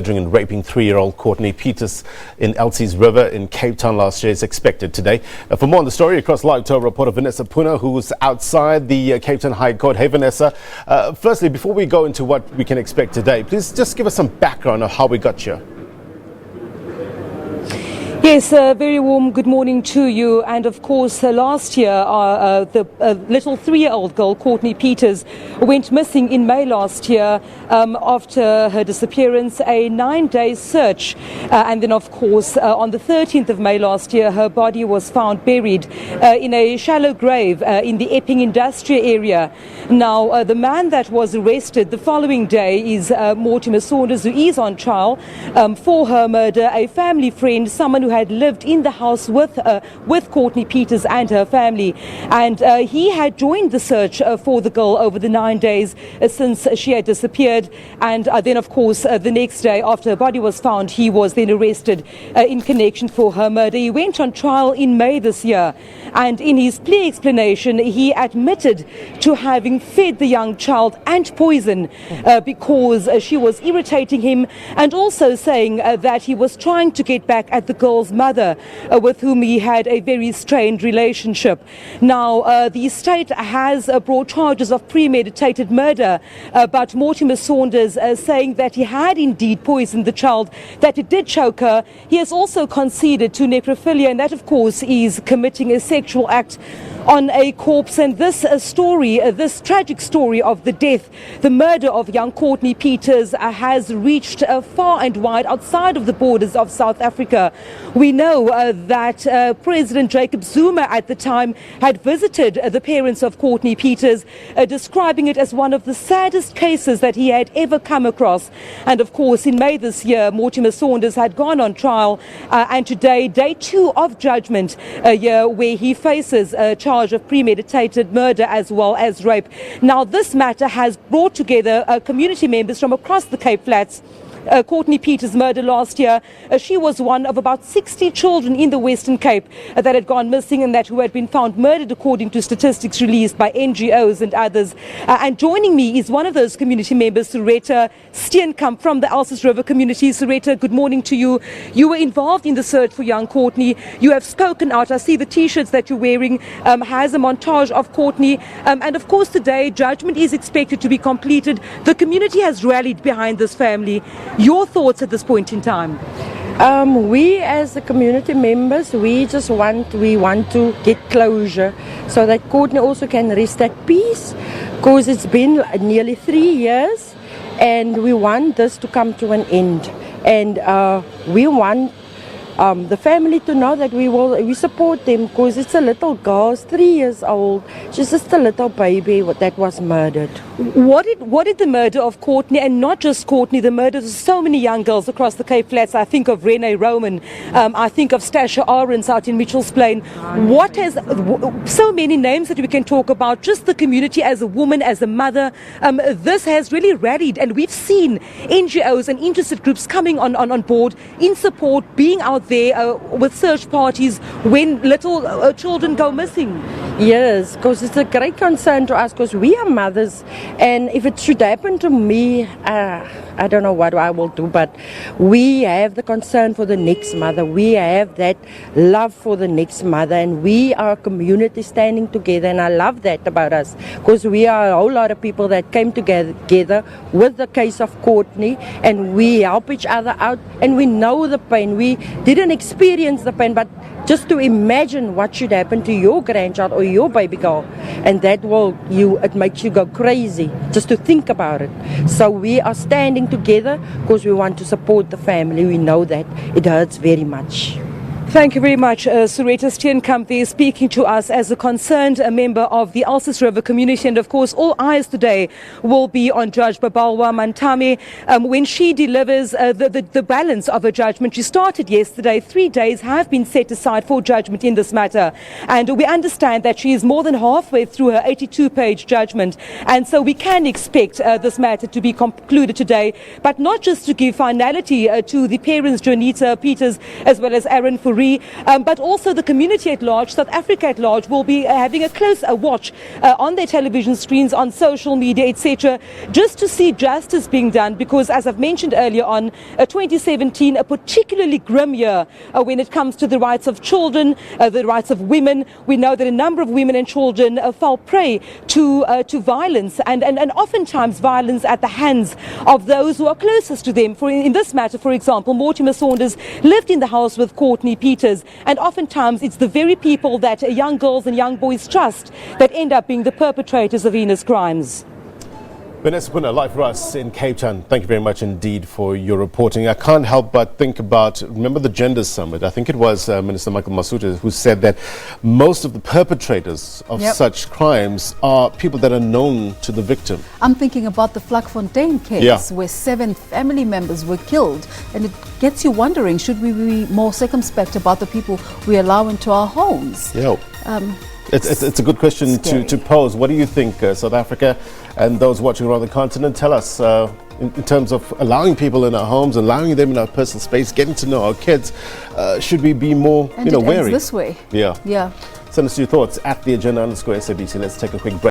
And raping 3-year-old Courtney Pieters in Elsies River in Cape Town last year is expected today. For more on the story, across live to our reporter Vanessa Poonah, who's outside the Cape Town High Court. Hey Vanessa, firstly, before we go into what we can expect today, please just give us some background of how we got here. Yes, a very warm good morning to you. And of course, last year, the little 3-year-old girl, Courtney Pieters, went missing in May last year after her disappearance, a 9-day search. And then, of course, on the 13th of May last year, her body was found buried in a shallow grave in the Epping industrial area. Now, the man that was arrested the following day is Mortimer Saunders, who is on trial for her murder, a family friend, someone who had lived in the house with Courtney Pieters and her family, and he had joined the search for the girl over the 9 days since she had disappeared. And then, of course, the next day after her body was found, he was then arrested in connection for her murder. He went on trial in May this year, and in his plea explanation, he admitted to having fed the young child ant poison because she was irritating him, and also saying that he was trying to get back at the girl's mother with whom he had a very strained relationship. Now, the state has brought charges of premeditated murder, but Mortimer Saunders saying that he had indeed poisoned the child, that it did choke her. He has also conceded to necrophilia, and that, of course, is committing a sexual act on a corpse. And this story, this tragic story of the death, the murder of young Courtney Pieters has reached far and wide outside of the borders of South Africa. We know that President Jacob Zuma at the time had visited the parents of Courtney Pieters, describing it as one of the saddest cases that he had ever come across. And of course, in May this year, Mortimer Saunders had gone on trial, and today, day 2 of judgment, where he faces a charge of premeditated murder as well as rape. Now, this matter has brought together community members from across the Cape Flats. Courtney Pieters' murder last year, she was one of about 60 children in the Western Cape that had gone missing and who had been found murdered, according to statistics released by NGOs and others. And joining me is one of those community members, Sureta Steenkamp from the Elsies River community. Sureta, good morning to you. You were involved in the search for young Courtney. You have spoken out. I see the T-shirts that you're wearing has a montage of Courtney. And of course, today, judgment is expected to be completed. The community has rallied behind this family. Your thoughts at this point in time? We as the community members, we want to get closure so that Courtney also can rest at peace, because it's been nearly 3 years and we want this to come to an end. And we want the family to know that we support them, because it's a little girl, 3 years old. She's just a little baby that was murdered. What did the murder of Courtney, and not just Courtney, the murders of so many young girls across the Cape Flats? I think of Renee Roman, I think of Stasha Arends out in Mitchell's Plain. What has so many names that we can talk about? Just the community as a woman, as a mother. This has really rallied, and we've seen NGOs and interested groups coming on board in support, being out there with search parties when little children go missing. Yes, because it's a great concern to us, because we are mothers, and if it should happen to me, I don't know what I will do, but we have the concern for the next mother. We have that love for the next mother, and we are a community standing together, and I love that about us, because we are a whole lot of people that came together with the case of Courtney, and we help each other out, and we know the pain. We didn't experience the pain, but just to imagine what should happen to your grandchild or your baby girl, and it makes you go crazy just to think about it. So we are standing together because we want to support the family. We know that it hurts very much. Thank you very much, Sureta Steenkamp there, speaking to us as a concerned member of the Elsies River community. And of course, all eyes today will be on Judge Babalwa Mantame when she delivers the balance of her judgment. She started yesterday. 3 days have been set aside for judgment in this matter. And we understand that she is more than halfway through her 82-page judgment. And so we can expect this matter to be concluded today, but not just to give finality to the parents, Jonita Pieters, as well as Aaron Fourie, degree, but also the community at large, South Africa at large, will be having a close watch on their television screens, on social media, etc., just to see justice being done, because as I've mentioned earlier on, 2017, a particularly grim year when it comes to the rights of children, the rights of women. We know that a number of women and children fell prey to violence, and oftentimes violence at the hands of those who are closest to them. In this matter, for example, Mortimer Saunders lived in the house with Courtney Pieters, and oftentimes it's the very people that young girls and young boys trust that end up being the perpetrators of heinous crimes. Vanessa Poonah, live for us in Cape Town. Thank you very much indeed for your reporting. I can't help but think about, remember the Gender Summit? I think it was Minister Michael Masuta who said that most of the perpetrators of such crimes are people that are known to the victim. I'm thinking about the Vlakfontein case where 7 family members were killed, and it gets you wondering, should we be more circumspect about the people we allow into our homes? Yeah. It's a good question to pose. What do you think, South Africa and those watching around the continent? Tell us in terms of allowing people in our homes, allowing them in our personal space, getting to know our kids. Should we be more, wary? Ends this way. Yeah. Yeah. Send us your thoughts at the agenda _ SABC. Let's take a quick break.